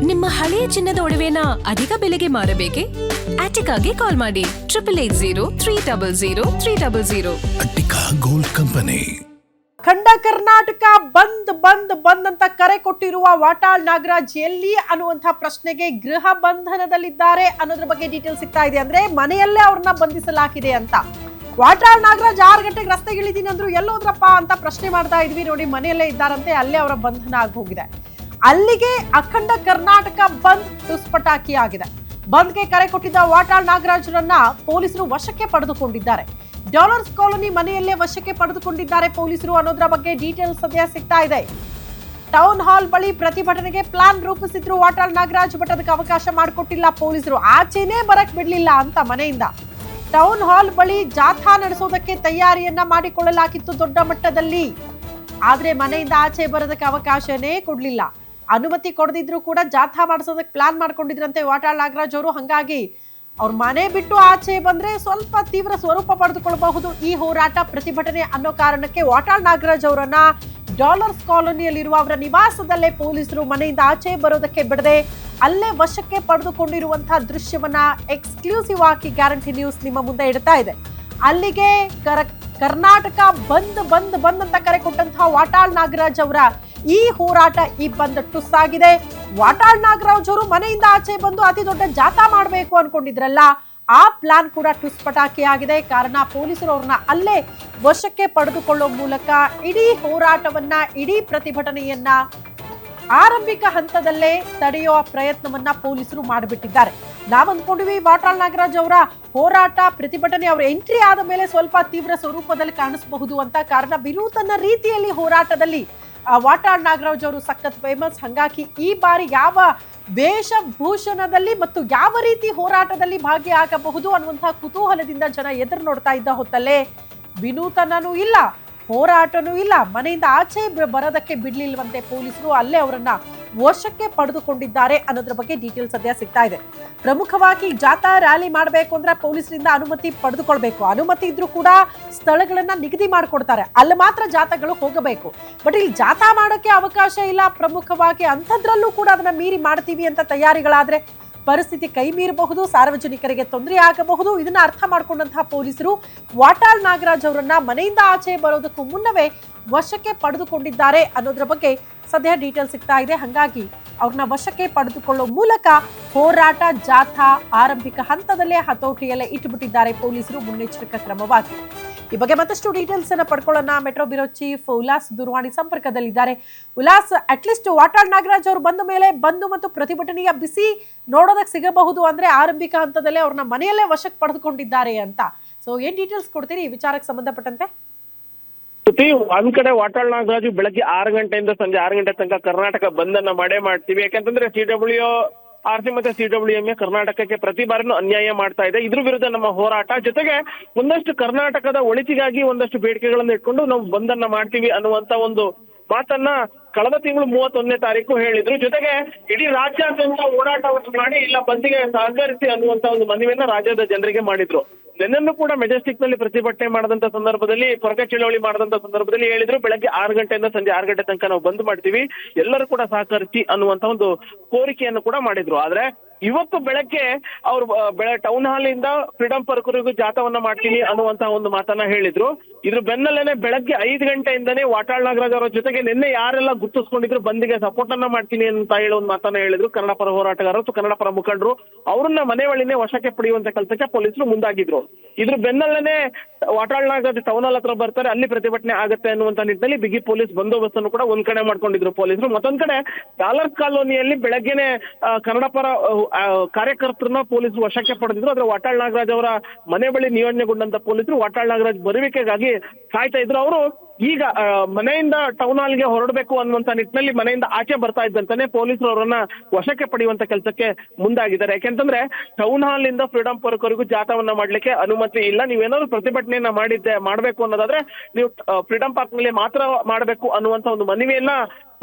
ನಿಮ್ಮ ಹಳೆಯ ಚಿನ್ನದ ಒಡವೆನ ಅಧಿಕ ಬೆಲೆಗೆ ಮಾರಬೇಕೆ? ಆಟಿಕಾಗೆ ಕಾಲ್ ಮಾಡಿ 8880 ಅಟ್ಟಿಕಾ ಗೋಲ್ಡ್ ಕಂಪನಿ. ಖಂಡ ಕರ್ನಾಟಕ ಬಂದ್ ಬಂದ್ ಬಂದ್ ಅಂತ ಕರೆ ಕೊಟ್ಟಿರುವ ವಾಟಾಳ್ ನಾಗರಾಜ್ ಎಲ್ಲಿ ಅನ್ನುವಂತ ಪ್ರಶ್ನೆಗೆ ಗೃಹ ಬಂಧನದಲ್ಲಿದ್ದಾರೆ ಅನ್ನೋದ್ರ ಬಗ್ಗೆ ಡೀಟೇಲ್ ಸಿಗ್ತಾ ಇದೆ. ಅಂದ್ರೆ ಮನೆಯಲ್ಲೇ ಅವ್ರನ್ನ ಬಂಧಿಸಲಾಗಿದೆ ಅಂತ. ವಾಟಾಳ್ ನಾಗರಾಜ್ 6 ಗಂಟೆಗೆ ರಸ್ತೆಗಿಳಿದೀನಿ ಅಂದ್ರು ಎಲ್ಲೋದ್ರಪ್ಪ ಅಂತ ಪ್ರಶ್ನೆ ಮಾಡ್ತಾ ಇದ್ವಿ. ನೋಡಿ, ಮನೆಯಲ್ಲೇ ಇದ್ದಾರಂತೆ, ಅಲ್ಲೇ ಅವರ ಬಂಧನ ಆಗಿ ಹೋಗಿದೆ. ಅಲ್ಲಿಗೆ ಅಖಂಡ ಕರ್ನಾಟಕ ಬಂದ್ ತುಸ್ಪಟಾಕಿ ಆಗಿದೆ. ಬಂದ್ಗೆ ಕರೆ ಕೊಟ್ಟಿದ್ದ ವಾಟಾಳ್ ನಾಗರಾಜ್ರನ್ನ ಪೊಲೀಸರು ವಶಕ್ಕೆ ಪಡೆದುಕೊಂಡಿದ್ದಾರೆ. ಡಾಲರ್ಸ್ ಕಾಲೋನಿ ಮನೆಯಲ್ಲೇ ವಶಕ್ಕೆ ಪಡೆದುಕೊಂಡಿದ್ದಾರೆ ಪೊಲೀಸರು ಅನ್ನೋದ್ರ ಬಗ್ಗೆ ಡೀಟೇಲ್ಸ್ ಸದ್ಯ ಸಿಗ್ತಾ ಇದೆ. ಟೌನ್ ಹಾಲ್ ಬಳಿ ಪ್ರತಿಭಟನೆಗೆ ಪ್ಲಾನ್ ರೂಪಿಸಿದ್ರು ವಾಟಾಳ್ ನಾಗರಾಜ್, ಬಟ್ ಅದಕ್ಕೆ ಅವಕಾಶ ಮಾಡಿಕೊಟ್ಟಿಲ್ಲ ಪೊಲೀಸರು. ಆಚೆನೇ ಬರಕ್ ಬಿಡ್ಲಿಲ್ಲ ಅಂತ ಮನೆಯಿಂದ. ಟೌನ್ ಹಾಲ್ ಬಳಿ ಜಾಥಾ ನಡೆಸೋದಕ್ಕೆ ತಯಾರಿಯನ್ನ ಮಾಡಿಕೊಳ್ಳಲಾಗಿತ್ತು ದೊಡ್ಡ ಮಟ್ಟದಲ್ಲಿ. ಆದ್ರೆ ಮನೆಯಿಂದ ಆಚೆ ಬರೋದಕ್ಕೆ ಅವಕಾಶನೇ ಕೊಡ್ಲಿಲ್ಲ. ಅನುಮತಿ ಕೊಡದಿದ್ರು ಕೂಡ ಜಾಥಾ ಮಾಡಿಸೋದಕ್ಕೆ ಪ್ಲಾನ್ ಮಾಡ್ಕೊಂಡಿದ್ರಂತೆ ವಾಟಾಳ್ ನಾಗರಾಜ್ ಅವರು. ಹಂಗಾಗಿ ಅವ್ರ ಮನೆ ಬಿಟ್ಟು ಆಚೆ ಬಂದ್ರೆ ಸ್ವಲ್ಪ ತೀವ್ರ ಸ್ವರೂಪ ಪಡೆದುಕೊಳ್ಳಬಹುದು ಈ ಹೋರಾಟ, ಪ್ರತಿಭಟನೆ ಅನ್ನೋ ಕಾರಣಕ್ಕೆ ವಾಟಾಳ್ ನಾಗರಾಜ್ ಅವರನ್ನ ಡಾಲರ್ಸ್ ಕಾಲೋನಿಯಲ್ಲಿರುವ ಅವರ ನಿವಾಸದಲ್ಲೇ ಪೊಲೀಸರು ಮನೆಯಿಂದ ಆಚೆ ಬರೋದಕ್ಕೆ ಬಿಡದೆ ಅಲ್ಲೇ ವಶಕ್ಕೆ ಪಡೆದುಕೊಂಡಿರುವಂತಹ ದೃಶ್ಯವನ್ನ ಎಕ್ಸ್ಕ್ಲೂಸಿವ್ ಆಗಿ ಗ್ಯಾರಂಟಿ ನ್ಯೂಸ್ ನಿಮ್ಮ ಮುಂದೆ ಇಡ್ತಾ ಇದೆ. ಅಲ್ಲಿಗೆ ಕರ್ನಾಟಕ ಬಂದ್ ಬಂದ್ ಬಂದ್ ಅಂತ ಕರೆ ಕೊಟ್ಟಂತಹ ವಾಟಾಳ್ ನಾಗರಾಜ್ ಅವರ ಈ ಹೋರಾಟ, ಈ ಬಂದ್ ಟುಸ್ಸಾಗಿದೆ. ವಾಟಾಳ್ ನಾಗರಾಜ್ ಅವರು ಮನೆಯಿಂದ ಆಚೆ ಬಂದು ಅತಿ ದೊಡ್ಡ ಜಾಥಾ ಮಾಡಬೇಕು ಅನ್ಕೊಂಡಿದ್ರಲ್ಲ, ಆ ಪ್ಲಾನ್ ಕೂಡ ಟುಸ್ ಪಟಾಕಿ ಆಗಿದೆ. ಕಾರಣ ಪೊಲೀಸರು ಅವ್ರನ್ನ ಅಲ್ಲೇ ವಶಕ್ಕೆ ಪಡೆದುಕೊಳ್ಳುವ ಮೂಲಕ ಇಡೀ ಹೋರಾಟವನ್ನ, ಇಡೀ ಪ್ರತಿಭಟನೆಯನ್ನ ಆರಂಭಿಕ ಹಂತದಲ್ಲೇ ತಡೆಯುವ ಪ್ರಯತ್ನವನ್ನ ಪೊಲೀಸರು ಮಾಡಿಬಿಟ್ಟಿದ್ದಾರೆ. ನಾವ್ ಅಂದ್ಕೊಂಡಿವಿ ವಾಟಾಳ್ ನಾಗರಾಜ್ ಅವರ ಹೋರಾಟ, ಪ್ರತಿಭಟನೆ, ಅವರ ಎಂಟ್ರಿ ಆದ ಮೇಲೆ ಸ್ವಲ್ಪ ತೀವ್ರ ಸ್ವರೂಪದಲ್ಲಿ ಕಾಣಿಸಬಹುದು ಅಂತ. ಕಾರಣ ವಿನೂತನ ರೀತಿಯಲ್ಲಿ ಹೋರಾಟದಲ್ಲಿ ವಾಟಾಳ್ ನಾಗರಾಜ್ ಅವರು ಸಖತ್ ಫೇಮಸ್. ಹಂಗಾಗಿ ಈ ಬಾರಿ ಯಾವ ವೇಷಭೂಷಣದಲ್ಲಿ ಮತ್ತು ಯಾವ ರೀತಿ ಹೋರಾಟದಲ್ಲಿ ಭಾಗಿಯಾಗಬಹುದು ಅನ್ನುವಂತಹ ಕುತೂಹಲದಿಂದ ಜನ ಎದುರು ನೋಡ್ತಾ ಇದ್ದ ಹೊತ್ತಲ್ಲೇ ವಿನೂತನೂ ಇಲ್ಲ, ಹೋರಾಟನೂ ಇಲ್ಲ, ಮನೆಯಿಂದ ಆಚೆ ಬರೋದಕ್ಕೆ ಬಿಡ್ಲಿಲ್ವಂತೆ ಪೊಲೀಸರು. ಅಲ್ಲೇ ಅವರನ್ನ ವಶಕ್ಕೆ ಪಡೆದುಕೊಂಡಿದ್ದಾರೆ ಅನ್ನೋದ್ರ ಬಗ್ಗೆ ಡೀಟೇಲ್ ಸದ್ಯ ಸಿಗ್ತಾ ಇದೆ. ಪ್ರಮುಖವಾಗಿ ಜಾಥಾ ರ್ಯಾಲಿ ಮಾಡಬೇಕು ಅಂದ್ರೆ ಪೊಲೀಸರಿಂದ ಅನುಮತಿ ಪಡೆದುಕೊಳ್ಬೇಕು. ಅನುಮತಿ ಇದ್ರೂ ಕೂಡ ಸ್ಥಳಗಳನ್ನ ನಿಗದಿ ಮಾಡಿಕೊಡ್ತಾರೆ, ಅಲ್ಲಿ ಮಾತ್ರ ಜಾಥಾಗಳು ಹೋಗಬೇಕು. ಬಟ್ ಇಲ್ಲಿ ಜಾಥಾ ಮಾಡೋಕೆ ಅವಕಾಶ ಇಲ್ಲ. ಪ್ರಮುಖವಾಗಿ ಅಂಥದ್ರಲ್ಲೂ ಕೂಡ ಅದನ್ನ ಮೀರಿ ಮಾಡ್ತೀವಿ ಅಂತ ತಯಾರಿಗಳಾದ್ರೆ ಪರಿಸ್ಥಿತಿ ಕೈ ಮೀರಬಹುದು, ಸಾರ್ವಜನಿಕರಿಗೆ ತೊಂದರೆ ಆಗಬಹುದು. ಇದನ್ನ ಅರ್ಥ ಮಾಡ್ಕೊಂಡಂತಹ ಪೊಲೀಸರು ವಾಟಾಳ್ ನಾಗರಾಜ್ ಅವರನ್ನ ಮನೆಯಿಂದ ಆಚೆ ಬರೋದಕ್ಕೂ ಮುನ್ನವೇ ವಶಕ್ಕೆ ಪಡೆದುಕೊಂಡಿದ್ದಾರೆ ಅನ್ನೋದ್ರ ಬಗ್ಗೆ ಸದ್ಯ ಡೀಟೇಲ್ ಸಿಗ್ತಾ ಇದೆ. ಹಾಗಾಗಿ ಅವ್ರನ್ನ ವಶಕ್ಕೆ ಪಡೆದುಕೊಳ್ಳುವ ಮೂಲಕ ಹೋರಾಟ, ಜಾಥಾ ಆರಂಭಿಕ ಹಂತದಲ್ಲೇ ಹತೋಟಿಯಲ್ಲೇ ಇಟ್ಟುಬಿಟ್ಟಿದ್ದಾರೆ ಪೊಲೀಸರು ಮುನ್ನೆಚ್ಚರಿಕಾ ಕ್ರಮವಾಗಿ. ಈ ಬಗ್ಗೆ ಮತ್ತಷ್ಟು ಡೀಟೇಲ್ಸ್ ಅನ್ನ ಪಡ್ಕೊಳ್ಳೋಣ. ಮೆಟ್ರೋ ಬ್ಯೂರೋ ಚೀಫ್ ಉಲ್ಲಾಸ್ ದೂರವಾಣಿ ಸಂಪರ್ಕದಲ್ಲಿದ್ದಾರೆ. ಉಲ್ಲಾಸ್, ಅಟ್ಲೀಸ್ಟ್ ವಾಟಾಳ್ ನಾಗರಾಜ್ ಅವರು ಬಂದ ಮೇಲೆ ಬಂದು ಮತ್ತು ಪ್ರತಿಭಟನೆಯ ಬಿಸಿ ನೋಡೋದಕ್ಕೆ ಸಿಗಬಹುದು ಅಂದ್ರೆ ಆರಂಭಿಕ ಹಂತದಲ್ಲೇ ಅವ್ರನ್ನ ಮನೆಯಲ್ಲೇ ವಶಕ್ಕೆ ಪಡೆದುಕೊಂಡಿದ್ದಾರೆ ಅಂತ. ಸೊ ಏನ್ ಡೀಟೇಲ್ಸ್ ಕೊಡ್ತೀರಿ ಈ ವಿಚಾರಕ್ಕೆ ಸಂಬಂಧಪಟ್ಟಂತೆ? ಒಂದ್ ಕಡೆ ವಾಟಾಳ್ ನಾಗರಾಜು ಬೆಳಗ್ಗೆ 6 ಗಂಟೆಯಿಂದ ಸಂಜೆ 6 ಗಂಟೆ ತನಕ ಕರ್ನಾಟಕ ಬಂದನ್ನ ಮಾಡ್ತೀವಿ. ಯಾಕಂತಂದ್ರೆ CWRC ಮತ್ತೆ CWMA ಕರ್ನಾಟಕಕ್ಕೆ ಪ್ರತಿ ಬಾರಿನೂ ಅನ್ಯಾಯ ಮಾಡ್ತಾ ಇದೆ. ಇದ್ರ ವಿರುದ್ಧ ನಮ್ಮ ಹೋರಾಟ, ಜೊತೆಗೆ ಒಂದಷ್ಟು ಕರ್ನಾಟಕದ ಒಳಿತಿಗಾಗಿ ಒಂದಷ್ಟು ಬೇಡಿಕೆಗಳನ್ನ ಇಟ್ಕೊಂಡು ನಾವು ಬಂದನ್ನ ಮಾಡ್ತೀವಿ ಅನ್ನುವಂತ ಒಂದು ಮಾತನ್ನ ಕಳೆದ ತಿಂಗಳು 31ನೇ ತಾರೀಕು ಹೇಳಿದ್ರು. ಜೊತೆಗೆ ಇಡೀ ರಾಜ್ಯಾದ್ಯಂತ ಹೋರಾಟವನ್ನು ಮಾಡಿ ಇಲ್ಲ ಬಂದಿಗೆ ಸಹಕರಿಸಿ ಅನ್ನುವಂತ ಒಂದು ಮನವಿಯನ್ನ ರಾಜ್ಯದ ಜನರಿಗೆ ಮಾಡಿದ್ರು. ನಿನ್ನೆನ್ನು ಕೂಡ ಮೆಜೆಸ್ಟಿಕ್ ನಲ್ಲಿ ಪ್ರತಿಭಟನೆ ಮಾಡಿದಂತ ಸಂದರ್ಭದಲ್ಲಿ, ಕೊರಗ ಚಳವಳಿ ಮಾಡಿದಂತ ಸಂದರ್ಭದಲ್ಲಿ ಹೇಳಿದ್ರು ಬೆಳಗ್ಗೆ 6 ಗಂಟೆಯಿಂದ ಸಂಜೆ 6 ಗಂಟೆ ತನಕ ನಾವು ಬಂದ್ ಮಾಡ್ತೀವಿ, ಎಲ್ಲರೂ ಕೂಡ ಸಹಕರಿಸಿ ಅನ್ನುವಂತ ಒಂದು ಕೋರಿಕೆಯನ್ನು ಕೂಡ ಮಾಡಿದ್ರು. ಆದ್ರೆ ಇವತ್ತು ಬೆಳಗ್ಗೆ ಅವರು ಟೌನ್ ಹಾಲ್ ಇಂದ ಫ್ರೀಡಂ ಪಾರ್ಕ್ವರೆಗೂ ಜಾಥಾವನ್ನ ಮಾಡ್ತೀನಿ ಅನ್ನುವಂತ ಒಂದು ಮಾತನ್ನ ಹೇಳಿದ್ರು. ಇದ್ರ ಬೆನ್ನಲ್ಲೇನೆ ಬೆಳಗ್ಗೆ 5 ಗಂಟೆಯಿಂದನೇ ವಾಟಾಳ್ ನಾಗರಾಜ್ ಅವರ ಜೊತೆಗೆ ನಿನ್ನೆ ಯಾರೆಲ್ಲ ಗುರುತಿಸ್ಕೊಂಡಿದ್ರು ಬಂದಿಗೆ ಸಪೋರ್ಟ್ ಅನ್ನ ಮಾಡ್ತೀನಿ ಅಂತ ಹೇಳೋ ಒಂದು ಮಾತನ್ನ ಹೇಳಿದ್ರು ಕನ್ನಡ ಪರ ಹೋರಾಟಗಾರರು, ಕನ್ನಡ ಪರ ಮುಖಂಡರು. ಅವ್ರನ್ನ ಮನೆ ಒಳನೇ ವಶಕ್ಕೆ ಪಡೆಯುವಂತ ಕೆಲಸಕ್ಕೆ ಪೊಲೀಸರು ಮುಂದಾಗಿದ್ರು. ಇದ್ರ ಬೆನ್ನಲ್ಲೇನೆ ವಾಟಾಳ್ ನಾಗರಾಜ್ ಟೌನ್ ಹಾಲ್ ಹತ್ರ ಬರ್ತಾರೆ, ಅಲ್ಲಿ ಪ್ರತಿಭಟನೆ ಆಗುತ್ತೆ ಅನ್ನುವಂತ ನಿಟ್ಟಿನಲ್ಲಿ ಬಿಗಿ ಪೊಲೀಸ್ ಬಂದೋಬಸ್ತ್ ಅನ್ನು ಕೂಡ ಒಂದ್ ಕಡೆ ಮಾಡ್ಕೊಂಡಿದ್ರು ಪೊಲೀಸರು. ಮತ್ತೊಂದ್ ಕಡೆ ಡಾಲರ್ಸ್ ಕಾಲೋನಿಯಲ್ಲಿ ಬೆಳಗ್ಗೆನೆ ಕನ್ನಡ ಪರ ಕಾರ್ಯಕರ್ತರನ್ನ ಪೊಲೀಸರು ವಶಕ್ಕೆ ಪಡೆದಿದ್ರು. ಆದ್ರೆ ವಾಟಾಳ್ ನಾಗರಾಜ್ ಅವರ ಮನೆ ಬಳಿ ನಿಯೋಜನೆಗೊಂಡಂತ ಪೊಲೀಸರು ವಾಟಾಳ್ ನಾಗರಾಜ್ ಬರುವಿಕೆಗಾಗಿ ಕಾಯ್ತಾ ಇದ್ರು. ಅವರು ಈಗ ಮನೆಯಿಂದ ಟೌನ್ ಹಾಲ್ಗೆ ಹೊರಡಬೇಕು ಅನ್ನುವಂತ ನಿಟ್ಟಿನಲ್ಲಿ ಮನೆಯಿಂದ ಆಚೆ ಬರ್ತಾ ಇದ್ದಂತಾನೆ ಪೊಲೀಸರು ಅವರನ್ನ ವಶಕ್ಕೆ ಪಡೆಯುವಂತ ಕೆಲಸಕ್ಕೆ ಮುಂದಾಗಿದ್ದಾರೆ. ಯಾಕೆಂತಂದ್ರೆ ಟೌನ್ ಹಾಲ್ ಇಂದ ಫ್ರೀಡಂ ಪಾರ್ಕ್ ವರೆಗೂ ಜಾಥಾವನ್ನ ಮಾಡ್ಲಿಕ್ಕೆ ಅನುಮತಿ ಇಲ್ಲ. ನೀವೇನಾದ್ರು ಪ್ರತಿಭಟನೆಯನ್ನ ಮಾಡ್ಬೇಕು ಅನ್ನೋದಾದ್ರೆ ನೀವು ಫ್ರೀಡಂ ಪಾರ್ಕ್ ನಲ್ಲಿ ಮಾತ್ರ ಮಾಡಬೇಕು ಅನ್ನುವಂತ ಒಂದು ಮನವಿಯನ್ನ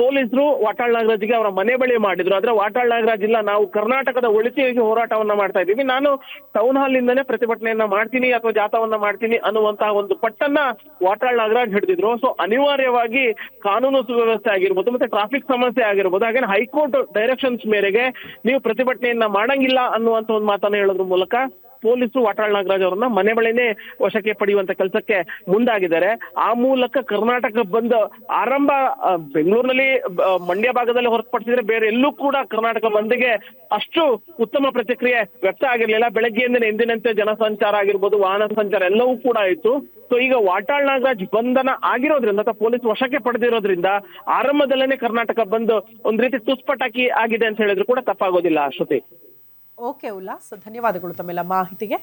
ಪೊಲೀಸರು ವಾಟಾಳ್ ನಾಗರಾಜ್ಗೆ ಅವರ ಮನೆ ಬಳಿ ಮಾಡಿದ್ರು. ಆದ್ರೆ ವಾಟಾಳ್ ನಾಗರಾಜ್ ಇಲ್ಲ, ನಾವು ಕರ್ನಾಟಕದ ಒಳಿತಿಗೆ ಹೋರಾಟವನ್ನ ಮಾಡ್ತಾ ಇದ್ದೀವಿ, ನಾನು ಟೌನ್ ಹಾಲ್ ಇಂದಾನೆ ಪ್ರತಿಭಟನೆಯನ್ನ ಮಾಡ್ತೀನಿ ಅಥವಾ ಜಾಥಾವನ್ನ ಮಾಡ್ತೀನಿ ಅನ್ನುವಂತಹ ಒಂದು ಪಟ್ಟನ್ನ ವಾಟಾಳ್ ನಾಗರಾಜ್ ಹಿಡಿದಿದ್ರು. ಹೇಳಿದ್ರು. ಸೊ ಅನಿವಾರ್ಯವಾಗಿ ಕಾನೂನು ಸುವ್ಯವಸ್ಥೆ ಆಗಿರ್ಬೋದು ಮತ್ತೆ ಟ್ರಾಫಿಕ್ ಸಮಸ್ಯೆ ಆಗಿರ್ಬೋದು, ಹಾಗೆ ಹೈಕೋರ್ಟ್ ಡೈರೆಕ್ಷನ್ಸ್ ಮೇರೆಗೆ ನೀವು ಪ್ರತಿಭಟನೆಯನ್ನ ಮಾಡಂಗಿಲ್ಲ ಅನ್ನುವಂತ ಒಂದು ಮಾತನ್ನ ಹೇಳೋದ್ರ ಮೂಲಕ ಪೊಲೀಸರು ವಾಟಾಳ್ ನಾಗರಾಜ್ ಅವರನ್ನ ಮನೆ ಬಳಿನೇ ವಶಕ್ಕೆ ಪಡೆಯುವಂತ ಕೆಲಸಕ್ಕೆ ಮುಂದಾಗಿದ್ದಾರೆ. ಆ ಮೂಲಕ ಕರ್ನಾಟಕ ಬಂದ್ ಆರಂಭ ಬೆಂಗಳೂರಿನಲ್ಲಿ ಮಂಡ್ಯ ಭಾಗದಲ್ಲಿ ಹೊರತುಪಡಿಸಿದ್ರೆ ಬೇರೆ ಎಲ್ಲೂ ಕೂಡ ಕರ್ನಾಟಕ ಬಂದ್ಗೆ ಅಷ್ಟು ಉತ್ತಮ ಪ್ರತಿಕ್ರಿಯೆ ವ್ಯಕ್ತ ಆಗಿರ್ಲಿಲ್ಲ. ಬೆಳಗ್ಗೆಯಿಂದನೇ ಎಂದಿನಂತೆ ಜನಸಂಚಾರ ಆಗಿರ್ಬೋದು, ವಾಹನ ಸಂಚಾರ ಎಲ್ಲವೂ ಕೂಡ ಇತ್ತು. ಸೊ ಈಗ ವಾಟಾಳ್ ನಾಗರಾಜ್ ಬಂಧನ ಆಗಿರೋದ್ರಿಂದ ಅಥವಾ ಪೊಲೀಸ್ ವಶಕ್ಕೆ ಪಡೆದಿರೋದ್ರಿಂದ ಆರಂಭದಲ್ಲೇನೆ ಕರ್ನಾಟಕ ಬಂದ್ ಒಂದ್ ರೀತಿ ತುಸ್ಪಟಾಕಿ ಆಗಿದೆ ಅಂತ ಹೇಳಿದ್ರು ಕೂಡ ತಪ್ಪಾಗೋದಿಲ್ಲ. ಶ್ರುತಿ. ಓಕೆ ಉಲ್ಲಾಸ್, ಧನ್ಯವಾದಗಳು ತಮ್ಮೆಲ್ಲ ಮಾಹಿತಿಗೆ.